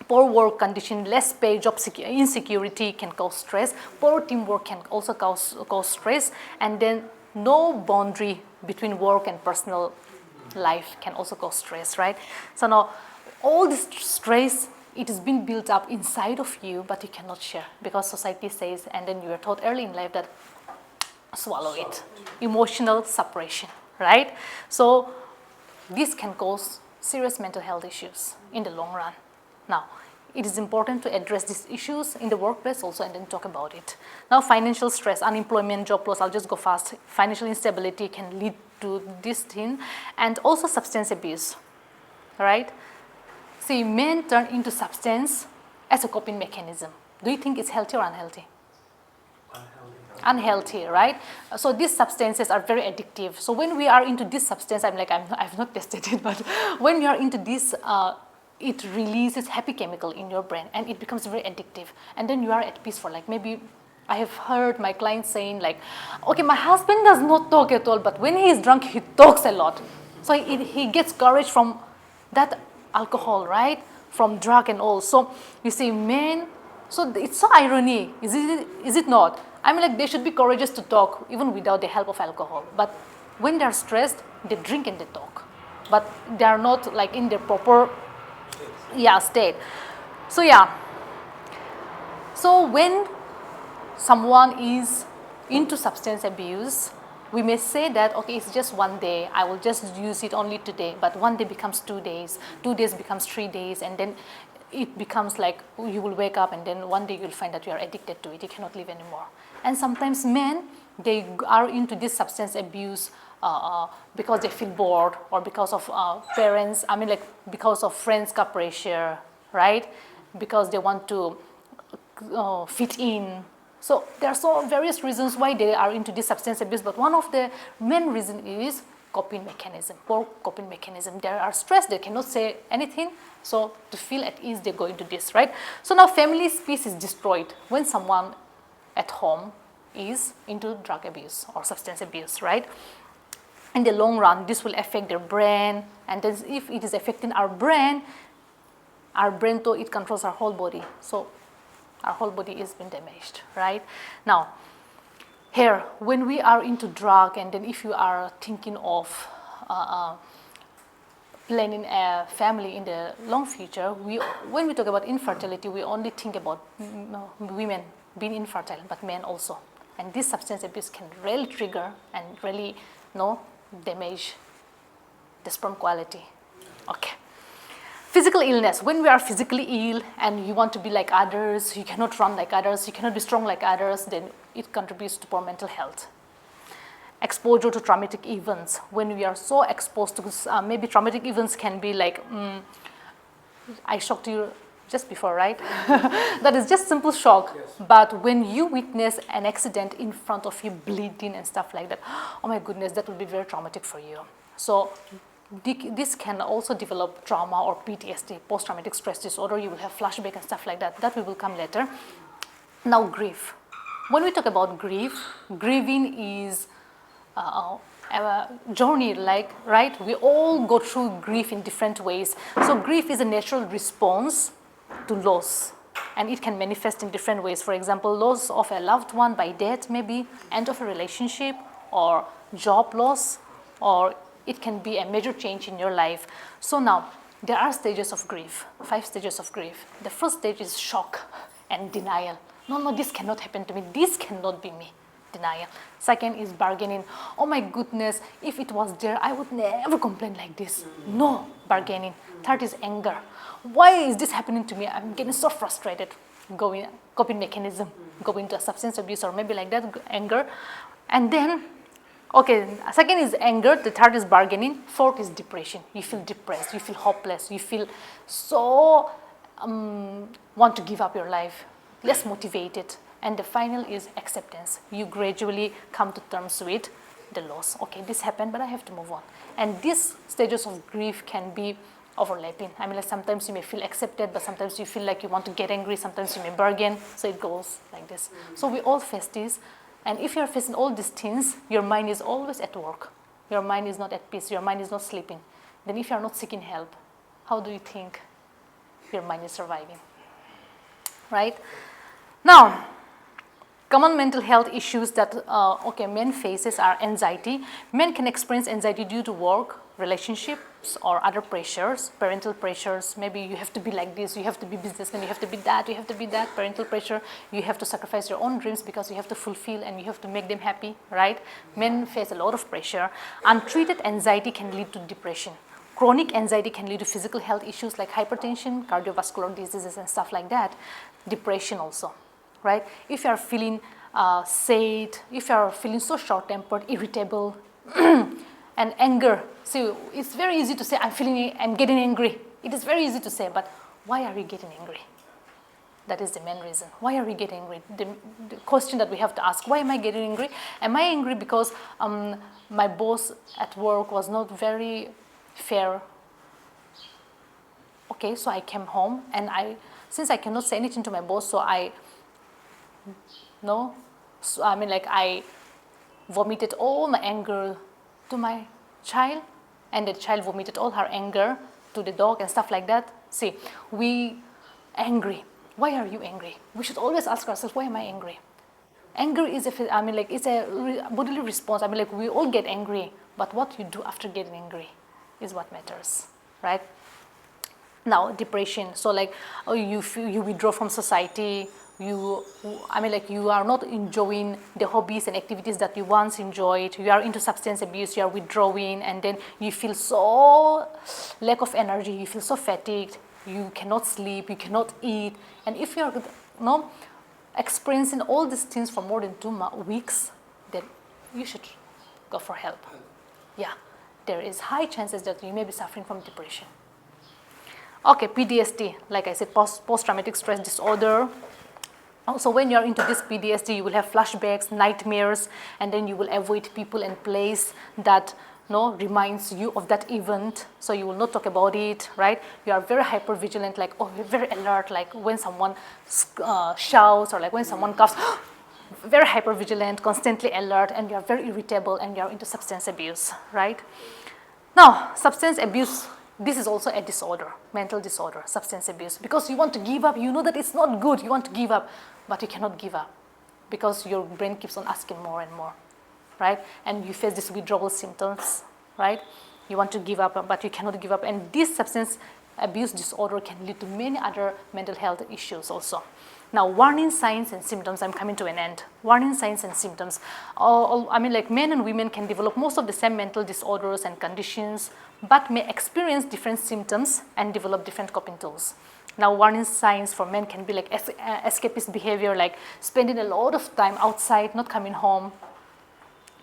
Poor work condition, less pay, job insecurity can cause stress. Poor teamwork can also cause stress, and then no boundary between work and personal life can also cause stress, right? So now, all this stress, it has been built up inside of you, but you cannot share because society says, and then you are taught early in life that swallow it. Emotional suppression, right? So this can cause serious mental health issues in the long run. Now, it is important to address these issues in the workplace also and then talk about it. Now, financial stress, unemployment, job loss, I'll just go fast. Financial instability can lead to this thing, and also substance abuse, right? See, men turn into substance as a coping mechanism. Do you think it's healthy or unhealthy? Unhealthy, right? So these substances are very addictive. So when we are into this substance, I've not tested it, but when we are into this, it releases happy chemical in your brain and it becomes very addictive. And then you are at peace for like maybe, I have heard my clients saying like, okay, my husband does not talk at all, but when he is drunk, he talks a lot. So he gets courage from that alcohol, right? From drug and all. So you see, men, so it's so irony, is it not? I mean, like they should be courageous to talk even without the help of alcohol. But when they're stressed, they drink and they talk. But they are not like in their proper state. So so when someone is into substance abuse, we may say that, okay, it's just one day, I will just use it only today, but one day becomes 2 days, 2 days becomes 3 days, and then it becomes like you will wake up and then one day you'll find that you are addicted to it, you cannot live anymore. And sometimes men, they are into this substance abuse because they feel bored or because of parents, I mean like because of friends' pressure, right? Because they want to fit in. So there are so various reasons why they are into this substance abuse, but one of the main reasons is coping mechanism, poor coping mechanism. They are stressed, they cannot say anything, so to feel at ease, they go into this, right? So now family peace is destroyed when someone at home is into drug abuse or substance abuse, right? In the long run, this will affect their brain, and if it is affecting our brain though, it controls our whole body. So our whole body is being damaged, right? Now, here, when we are into drug, and then if you are thinking of planning a family in the long future, when we talk about infertility, we only think about women being infertile, but men also. And this substance abuse can really trigger and really damage the sperm quality. Okay. Physical illness, when we are physically ill and you want to be like others, you cannot run like others, you cannot be strong like others, then it contributes to poor mental health. exposure to traumatic events. When we are so exposed to maybe traumatic events can be like, I shocked you just before, right? That is just simple shock. Yes. But when you witness an accident in front of you bleeding and stuff like that, oh my goodness, that will be very traumatic for you. So this can also develop trauma or PTSD, post-traumatic stress disorder. You will have flashback and stuff like that. That we will come later. Now, grief. When we talk about grief, grieving is a journey, like, right? We all go through grief in different ways. So grief is a natural response to loss, and it can manifest in different ways. For example, loss of a loved one by death, maybe end of a relationship, or job loss, or it can be a major change in your life. So now, there are stages of grief, 5 stages of grief. The first stage is shock and denial. No, this cannot happen to me. This cannot be me. Denial. Second is bargaining. Oh my goodness, if it was there, I would never complain like this. No, bargaining. Third is anger. Why is this happening to me? I'm getting so frustrated. Coping mechanism, go into a substance abuse or maybe like that, anger. And then, okay, second is anger, the third is bargaining, fourth is depression. You feel depressed, you feel hopeless, you feel so want to give up your life, less motivated. And the final is acceptance. You gradually come to terms with the loss. Okay, this happened, but I have to move on. And these stages of grief can be overlapping. I mean, like sometimes you may feel accepted, but sometimes you feel like you want to get angry. Sometimes you may bargain. So it goes like this. So we all face this. And if you're facing all these things, your mind is always at work. Your mind is not at peace. Your mind is not sleeping. Then if you're not seeking help, how do you think your mind is surviving? Right? Now, common mental health issues that men faces are anxiety. Men can experience anxiety due to work, relationships, or other pressures, parental pressures. Maybe you have to be like this, you have to be businessman, you have to be that, you have to be that, parental pressure. You have to sacrifice your own dreams because you have to fulfill and you have to make them happy, right? Men face a lot of pressure. Untreated anxiety can lead to depression. Chronic anxiety can lead to physical health issues like hypertension, cardiovascular diseases, and stuff like that. Depression also. Right? If you are feeling sad, if you are feeling so short-tempered, irritable, and anger. So it's very easy to say, I'm getting angry. It is very easy to say, but why are you getting angry? That is the main reason. Why are we getting angry? The question that we have to ask, why am I getting angry? Am I angry because my boss at work was not very fair? Okay, so I came home and since I cannot say anything to my boss, so I vomited all my anger to my child, and the child vomited all her anger to the dog and stuff like that. See, we angry. Why are you angry? We should always ask ourselves, why am I angry? Anger is it's a bodily response. We all get angry, but what you do after getting angry is what matters, right? Now, depression. So you withdraw from society. You are not enjoying the hobbies and activities that you once enjoyed. You are into substance abuse, you are withdrawing, and then you feel so lack of energy, you feel so fatigued, you cannot sleep, you cannot eat. And if you are experiencing all these things for more than 2 weeks, then you should go for help. Yeah, there is high chances that you may be suffering from depression. Okay, PTSD, like I said, post-traumatic stress disorder. Also, when you're into this PTSD, you will have flashbacks, nightmares, and then you will avoid people and place that reminds you of that event. So you will not talk about it, right? You are very hyper vigilant, you're very alert, like when someone shouts or like when someone coughs, very hyper vigilant, constantly alert, and you are very irritable, and you are into substance abuse, right? Now, substance abuse. This is also a disorder, mental disorder, substance abuse, because you want to give up. You know that it's not good. You want to give up, but you cannot give up because your brain keeps on asking more and more, right? And you face these withdrawal symptoms, right? You want to give up, but you cannot give up. And this substance abuse disorder can lead to many other mental health issues also. Now, warning signs and symptoms, I'm coming to an end. Warning signs and symptoms. Men and women can develop most of the same mental disorders and conditions, but may experience different symptoms and develop different coping tools. Now, warning signs for men can be like escapist behavior, like spending a lot of time outside, not coming home,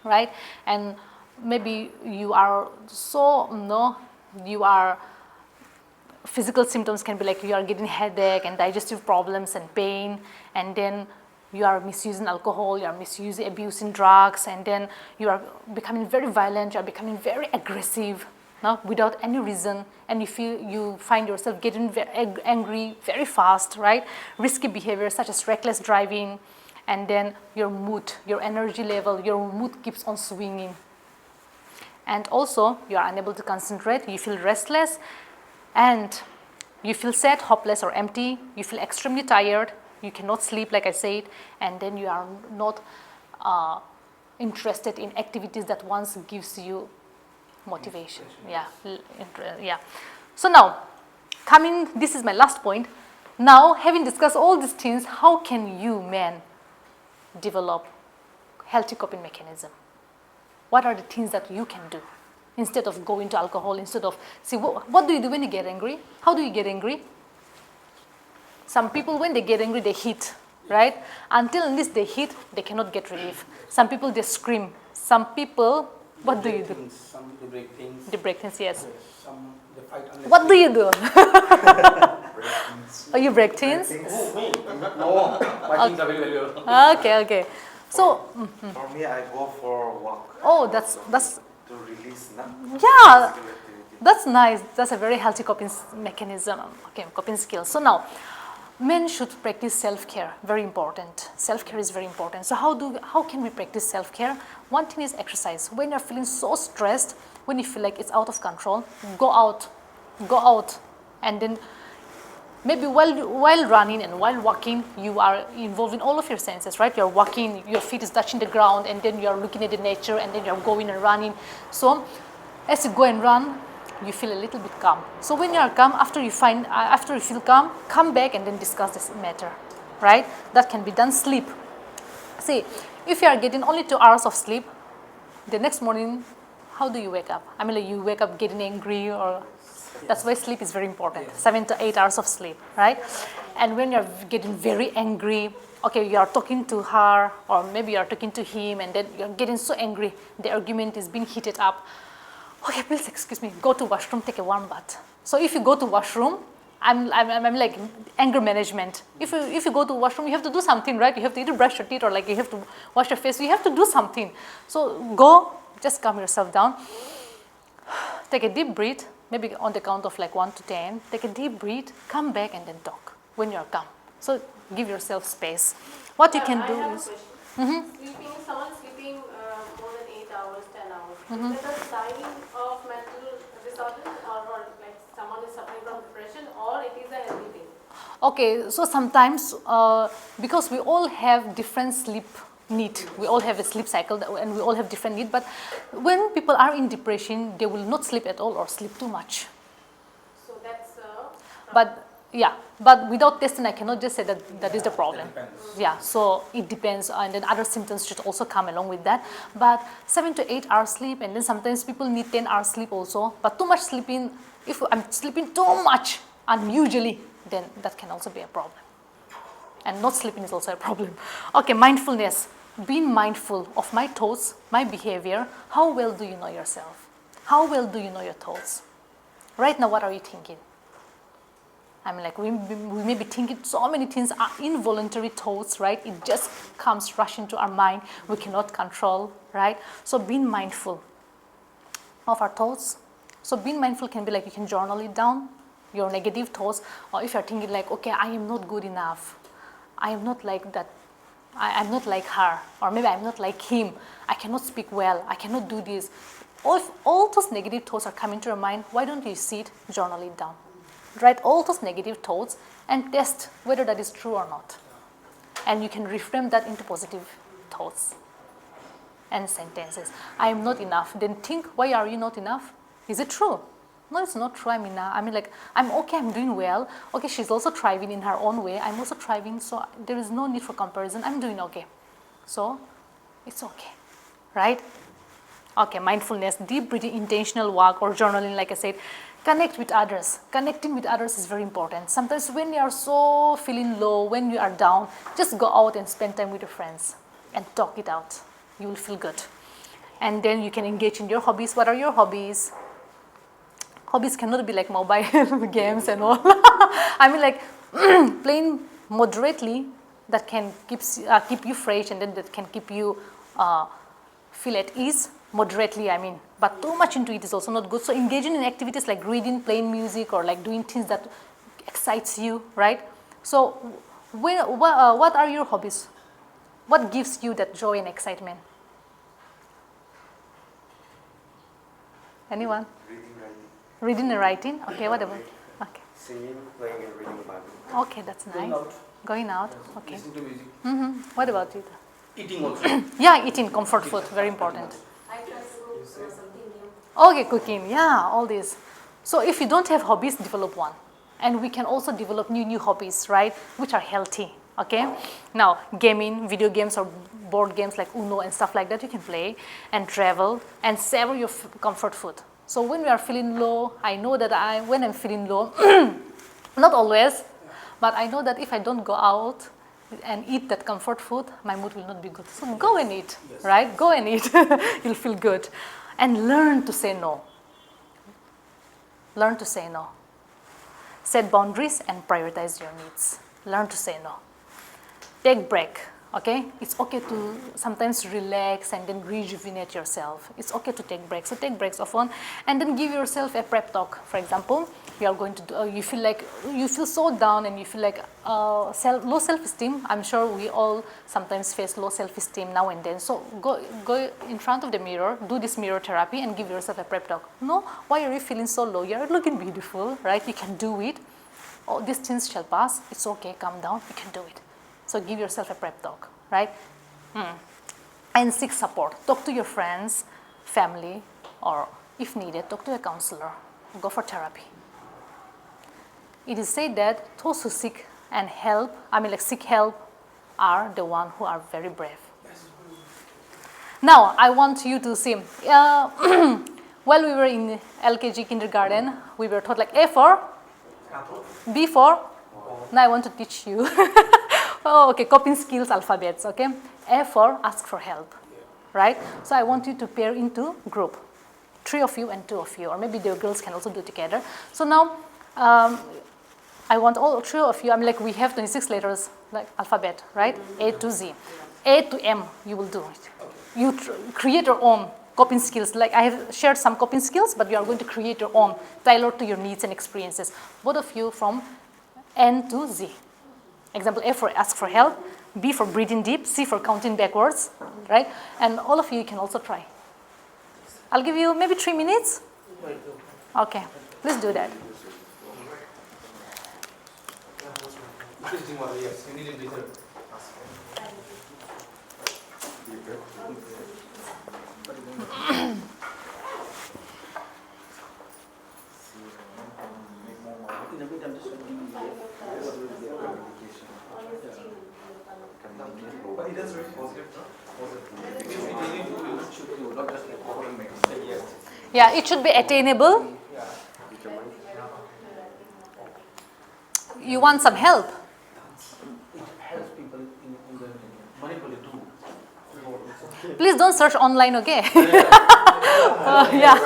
right? And maybe you are so, you are, physical symptoms can be like you are getting headache and digestive problems and pain, and then you are misusing alcohol, you are abusing drugs, and then you are becoming very violent, you are becoming very aggressive, no, without any reason, and you find yourself getting very angry very fast, right? Risky behavior such as reckless driving, and then your mood, your energy level, your mood keeps on swinging. And also, you are unable to concentrate, you feel restless, and you feel sad, hopeless, or empty. You feel extremely tired, you cannot sleep, like I said, and then you are not interested in activities that once gives you motivation. Yeah. So now, this is my last point. Now, having discussed all these things, how can you, men, develop healthy coping mechanism? What are the things that you can do instead of going to alcohol, instead of, what do you do when you get angry? How do you get angry? Some people, when they get angry, they hit, right? Until unless they hit, they cannot get relief. Some people, they scream. Some people, what do you do? Some they break things. They break things, yes. Some they fight unless What do you do? Oh, you break things? Oh, me? No, my things are very valuable. Okay. So, For me, I go for a walk oh, that's to release. yeah, that's nice. That's a very healthy coping mechanism. Okay, coping skill. So now, men should practice self-care. Very important. Self-care is very important. So how can we practice self-care? One thing is exercise. When you're feeling so stressed, when you feel like it's out of control, go out, and then maybe while running and while walking, you are involving all of your senses, right? You're walking, your feet is touching the ground, and then you're looking at the nature, and then you're going and running. So as you go and run, you feel a little bit calm. So when you are calm, after you feel calm, come back and then discuss this matter, right? That can be done. Sleep. See, if you are getting only 2 hours of sleep, the next morning, how do you wake up? I mean, like, you wake up getting angry, or that's why sleep is very important. 7 to 8 hours of sleep, right? And when you're getting very angry, okay, you are talking to her, or maybe you are talking to him, and then you're getting so angry, the argument is being heated up. Okay, please excuse me, go to washroom, take a warm bath. So if you go to washroom, I'm like anger management. If you go to washroom, you have to do something, right? You have to either brush your teeth, or like you have to wash your face. You have to do something. So go, just calm yourself down. Take a deep breath, maybe on the count of like 1 to 10. Take a deep breath, come back and then talk when you're calm. So give yourself space. What you can do I have is, a question. Someone sleeping more than 8 hours, 10 hours. Is that a sign of mental disorder, or like someone is suffering from depression, or it is a healthy thing? okay, so sometimes because we all have different sleep need, we all have a sleep cycle, and we all have different need, but when people are in depression, they will not sleep at all or sleep too much. So that's But without testing, I cannot just say that is the problem. That depends. Yeah, so it depends, and then other symptoms should also come along with that. But 7 to 8 hours sleep, and then sometimes people need 10 hours sleep also. But too much sleeping, if I'm sleeping too much unusually, then that can also be a problem. And not sleeping is also a problem. Okay, mindfulness. Being mindful of my thoughts, my behavior. How well do you know yourself? How well do you know your thoughts? Right now, what are you thinking? I mean, like, we may be thinking so many things, are involuntary thoughts, right? It just comes rushing to our mind. We cannot control, right? So being mindful of our thoughts. So being mindful can be like, you can journal it down, your negative thoughts, or if you're thinking like, okay, I am not good enough. I am not like that. I'm not like her, or maybe I'm not like him. I cannot speak well. I cannot do this. If all those negative thoughts are coming to your mind, why don't you sit, journal it down? Write all those negative thoughts and test whether that is true or not. And you can reframe that into positive thoughts and sentences. I am not enough. Then think, why are you not enough? Is it true? No, it's not true. I mean, like, I'm okay, I'm doing well. Okay, she's also thriving in her own way. I'm also thriving, so there is no need for comparison. I'm doing okay. So, it's okay, right? Okay, mindfulness, deep breathing, intentional walk, or journaling, like I said. Connect with others. Connecting with others is very important. Sometimes when you are so feeling low, when you are down, just go out and spend time with your friends and talk it out. You will feel good. And then you can engage in your hobbies. What are your hobbies? Hobbies cannot be like mobile games and all. I mean, like playing moderately that can keep you fresh, and then that can keep you feel at ease. Moderately, I mean, but too much into it is also not good. So engaging in activities like reading, playing music, or like doing things that excites you, right? So what are your hobbies? What gives you that joy and excitement? Anyone? Reading, writing. Reading and writing. Okay, what about? Okay. Singing, playing, and reading the Bible. Okay, that's Going nice. out, Going out. Okay. listening to music, What about you? eating also. Yeah, eating comfort food, very important. I try to cook something new. Okay, cooking. Yeah, all this. So if you don't have hobbies, develop one. And we can also develop new hobbies, right? Which are healthy. Okay. Now, gaming, video games, or board games like Uno and stuff like that, you can play and travel and savor your comfort food. So when we are feeling low, I know that when I'm feeling low, not always, but I know that if I don't go out and eat that comfort food, my mood will not be good. So go and eat, right? Go and eat. You'll feel good. And learn to say no. Learn to say no. Set boundaries and prioritize your needs. Learn to say no. Take break, okay? It's okay to sometimes relax and then rejuvenate yourself. It's okay to take breaks. So take breaks often, and then give yourself a prep talk. For example, you are going to do, you feel so down and you feel like low self-esteem. I'm sure we all sometimes face low self-esteem now and then. So go in front of the mirror, do this mirror therapy, and give yourself a prep talk. No, why are you feeling so low? You're looking beautiful, right? You can do it. Oh, these things shall pass. It's okay. Calm down. You can do it. So give yourself a prep talk, right? And seek support. Talk to your friends, family, or if needed, talk to a counselor. Go for therapy. It is said that those who seek help, are the ones who are very brave. Now, I want you to see. While we were in LKG kindergarten, we were taught like A for, B for. Now I want to teach you. Oh, okay, coping skills alphabets, okay? A for ask for help, right? So I want you to pair into group. 3 of you and 2 of you, or maybe the girls can also do together. So now, I want all 3 of you, we have 26 letters, like alphabet, right? A to Z. A to M, you will do it. You create your own coping skills. Like I have shared some coping skills, but you are going to create your own, tailored to your needs and experiences. Both of you from N to Z. Example, A for ask for help, B for breathing deep, C for counting backwards, right? And all of you can also try. I'll give you maybe 3 minutes. Okay, please do that. Yes, you need a breather. In a bit, I'm just But it is very positive, Yeah, it should be attainable. You want some help? It helps people in the Manipur too. Please don't search online, okay? Yeah.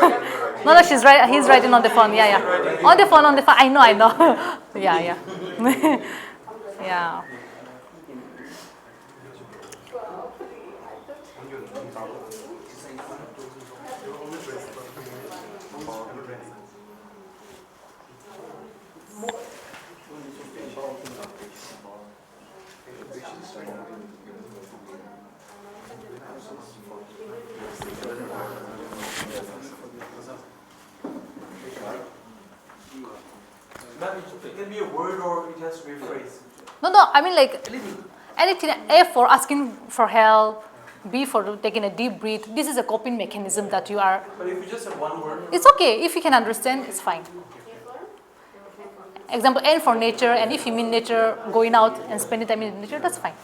No, she's right. He's writing on the phone. Yeah. On the phone. I know. Yeah. Yeah. It can be a word or it has to be a phrase. No, anything. A for asking for help, B for taking a deep breath. This is a coping mechanism that you are. But if you just have one word. It's okay. If you can understand, it's fine. Example, N for nature, and if you mean nature, going out and spending time in nature, that's fine.